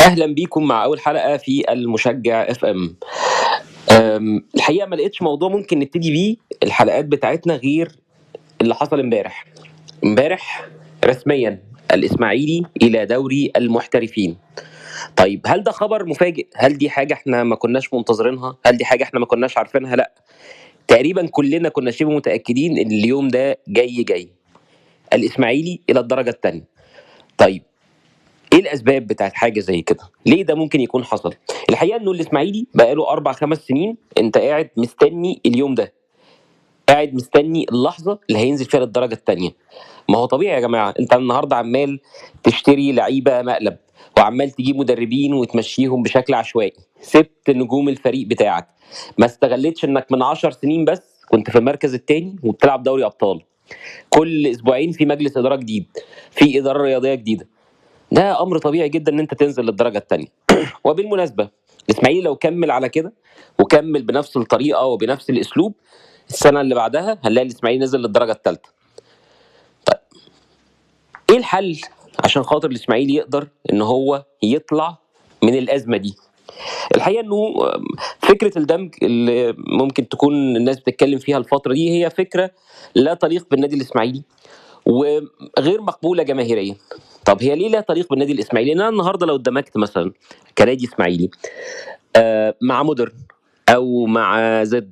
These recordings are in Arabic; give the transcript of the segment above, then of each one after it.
أهلا بيكم مع أول حلقة في المشجع اف ام. الحقيقة ما لقيتش موضوع ممكن نبتدي بيه الحلقات بتاعتنا غير اللي حصل امبارح رسميا الإسماعيلي إلى دوري المحترفين. طيب هل ده خبر مفاجئ؟ هل دي حاجة احنا ما كناش منتظرينها؟ هل دي حاجة احنا ما كناش عارفينها؟ لا، تقريبا كلنا كنا شبه متأكدين ان اليوم ده جاي الإسماعيلي إلى الدرجة الثانية. طيب ايه الاسباب بتاعت حاجه زي كده؟ ليه ده ممكن يكون حصل؟ الحقيقه انه الاسماعيلي بقاله 4 5 سنين انت قاعد مستني اليوم ده، قاعد مستني اللحظه اللي هينزل فيها للدرجه الثانيه. ما هو طبيعي يا جماعه، انت النهارده عمال تشتري لعيبه مقلب، وعمال تجيب مدربين وتمشيهم بشكل عشوائي، سبت نجوم الفريق بتاعك، ما استغلتش انك من 10 سنين بس كنت في المركز الثاني وبتلعب دوري ابطال. كل اسبوعين في مجلس اداره جديد، في اداره رياضيه جديده. ده امر طبيعي جدا ان انت تنزل للدرجه الثانيه. وبالمناسبه الاسماعيلي لو كمل على كده وكمل بنفس الطريقه وبنفس الاسلوب، السنه اللي بعدها هنلاقي الاسماعيلي نزل للدرجه الثالثه. طيب ايه الحل عشان خاطر الاسماعيلي يقدر ان هو يطلع من الازمه دي؟ الحقيقه انه فكره الدمج اللي ممكن تكون الناس بتتكلم فيها الفتره دي هي فكره لا تليق بالنادي الاسماعيلي وغير مقبوله جماهيريا. طب هي ليه لا تليق بالنادي الاسماعيلي؟ لان انا النهارده لو اندمجت مثلا كنادي اسماعيلي مع مودرن او مع زد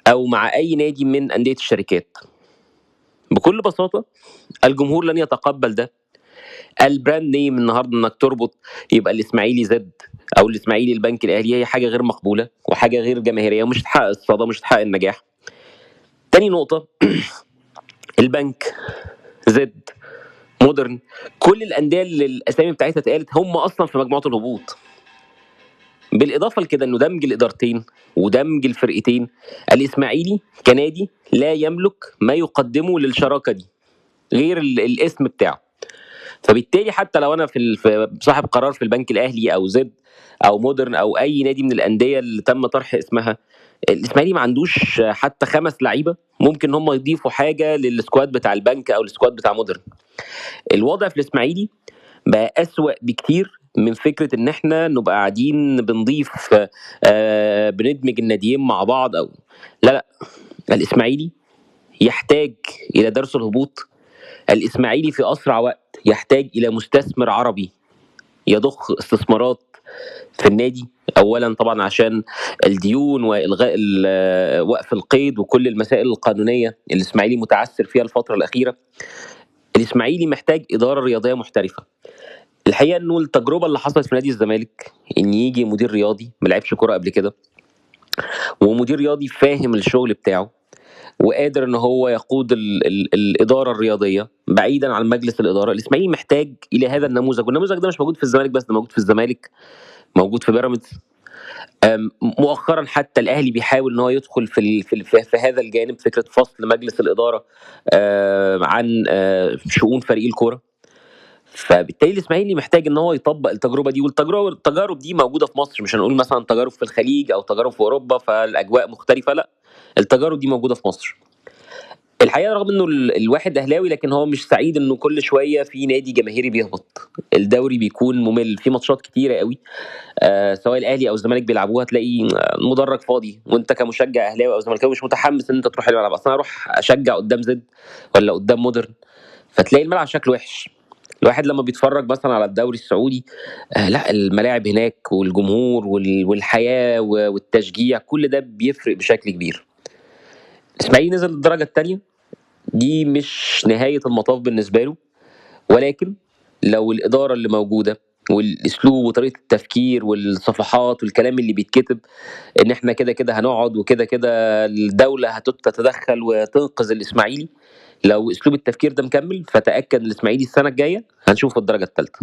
او مع اي نادي من انديه الشركات، بكل بساطه الجمهور لن يتقبل ده. البراند نيم النهارده انك تربط يبقى الاسماعيلي زد او الاسماعيلي البنك الاهلي، هي حاجه غير مقبوله وحاجه غير جماهيريه ومش هتحقق الصدى، مش هتحقق النجاح. تاني نقطه البنك، زد، مودرن، كل الانديه اللي الاسامي بتاعتها اتقالت هم اصلا في مجموعه الهبوط. بالاضافه لكده انه دمج الادارتين ودمج الفرقتين، الاسماعيلي كنادي لا يملك ما يقدمه للشراكه دي غير الاسم بتاعه. فبالتالي حتى لو انا في صاحب قرار في البنك الاهلي او زد او مودرن او اي نادي من الانديه اللي تم طرح اسمها، الاسماعيلي ما عندوش حتى 5 لعيبه ممكن هم يضيفوا حاجه للسكواد بتاع البنك او السكواد بتاع مودرن. الوضع في الاسماعيلي بقى أسوأ بكتير من فكرة إن إحنا نبقى قاعدين بنضيف بندمج الناديين مع بعض أو لا لا. الإسماعيلي يحتاج إلى درس الهبوط. الإسماعيلي في أسرع وقت يحتاج إلى مستثمر عربي يضخ استثمارات في النادي، اولا طبعا عشان الديون والغاء وقف القيد وكل المسائل القانونيه اللي الاسماعيلي متعثر فيها الفتره الاخيره. الاسماعيلي محتاج اداره رياضيه محترفه. الحقيقه انه التجربه اللي حصلت في نادي الزمالك ان يجي مدير رياضي ما لعبش كوره قبل كده ومدير رياضي فاهم الشغل بتاعه وقادر ان هو يقود الاداره الرياضيه بعيدا عن مجلس الاداره. الاسماعيلي محتاج الى هذا النموذج، والنموذج ده مش موجود في الزمالك بس، ده موجود في الزمالك، موجود في بيراميدز. مؤخرا حتى الاهلي بيحاول ان هو يدخل في هذا الجانب، فكره فصل مجلس الاداره عن شؤون فريق الكوره. فبالتالي الاسماعيلي محتاج ان هو يطبق التجربه دي، والتجارب دي موجوده في مصر، مش هنقول مثلا تجارب في الخليج او تجارب في اوروبا فالاجواء مختلفه، لا، التجارب دي موجوده في مصر. الحقيقه رغم انه الواحد اهلاوي لكن هو مش سعيد انه كل شويه في نادي جماهيري بيهبط. الدوري بيكون ممل، في ماتشات كتيره قوي سواء الاهلي او الزمالك بيلعبوها تلاقي مدرج فاضي، وانت كمشجع اهلاوي او زملكاوي مش متحمس ان انت تروح الملعب اصلا. اروح اشجع قدام زد ولا قدام مودرن؟ فتلاقي الملعب شكله وحش. الواحد لما بيتفرج مثلا على الدوري السعودي لا، الملاعب هناك والجمهور والحياه والتشجيع كل ده بيفرق بشكل كبير. الاسماعيلي نزل الدرجه الثانيه، دي مش نهايه المطاف بالنسبه له، ولكن لو الاداره اللي موجوده والاسلوب وطريقه التفكير والصفحات والكلام اللي بيتكتب ان احنا كده كده هنقعد وكده كده الدوله هتتدخل وتنقذ الاسماعيلي، لو اسلوب التفكير ده مكمل فتاكد ان الاسماعيلي السنه الجايه هنشوف الدرجه الثالثه.